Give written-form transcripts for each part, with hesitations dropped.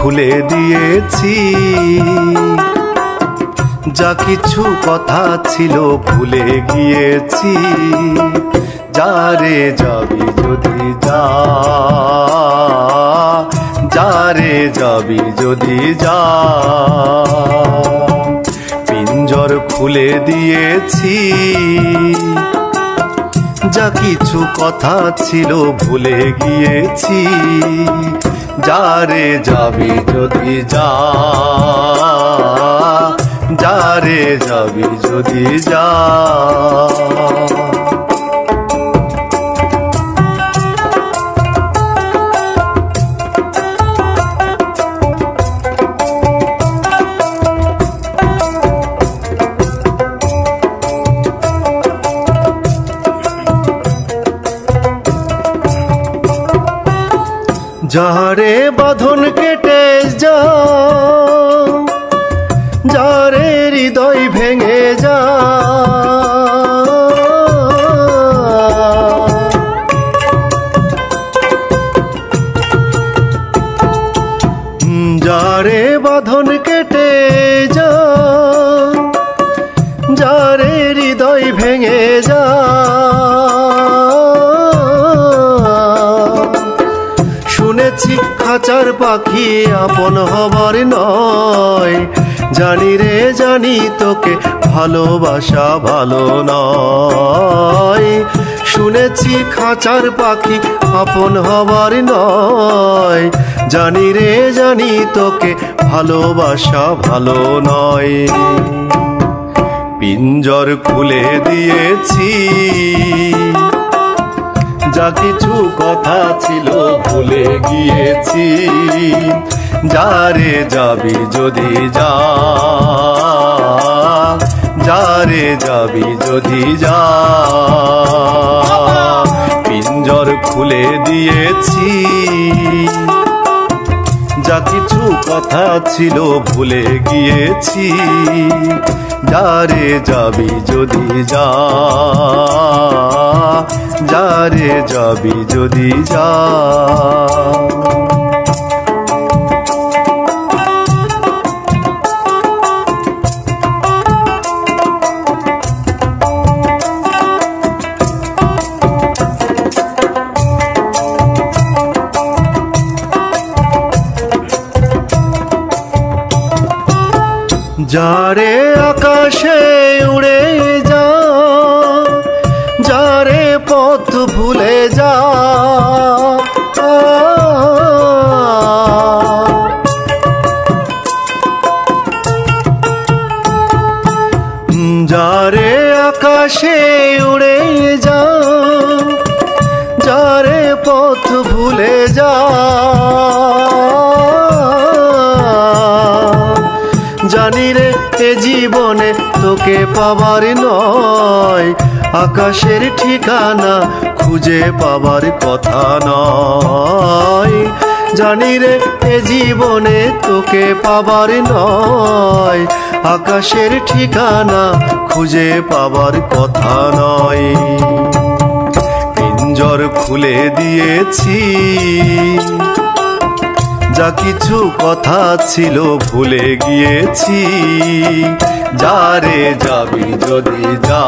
খুলে দিয়েছি, যা কিছু কথা ছিল ভুলে গিয়েছি। যারে যাবি যদি যা, যারে যাবি যদি যা। পিঞ্জর খুলে দিয়েছি, যা কিছু কথা ছিল ভুলে গিয়েছি। যারে যাবি যদি যা, যারে যাবি যদি যা। যারে বাঁধন কেটে যা, যারে হৃদয় ভেঙে যা। যারে বাঁধন কেটে যা, যারে হৃদয় ভেঙে যা। শুনেছি খাঁচার পাখি আপন হবার নয়, জানি রে জানি তোকে ভালোবাসা ভালো নয়। শুনেছি খাঁচার পাখি আপন হবার নয়, জানি রে জানি তোকে ভালোবাসা ভালো নয়। পিঞ্জর খুলে দিয়েছি, যা কিছু কথা ছিল ভুলে গিয়েছি। যারে যাবি যদি যা, যারে যাবি যদি যা। পিঞ্জর খুলে দিয়েছি, যা কিছু কথা ছিল ভুলে গিয়েছি। যারে যাবি যদি যা, যারে যাবি যদি যা। যারে আকাশে উড়ে যা, যারে পথ ভুলে যা। যারে আকাশে উড়ে যা, যারে পথ ভুলে যা। জানি রে এ জীবনে তোকে পাবার নয়, আকাশের ঠিকানা খুঁজে পাবার কথা নয়। জানি রে এ জীবনে তোকে পাবার নয়, আকাশের ঠিকানা খুঁজে পাবার কথা নয়। পিঞ্জর খুলে দিয়েছি, যা কিছু কথা ছিল ভুলে গিয়েছি। যারে যাবি যদি যা,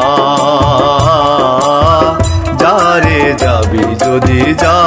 যারে যাবি যদি যা।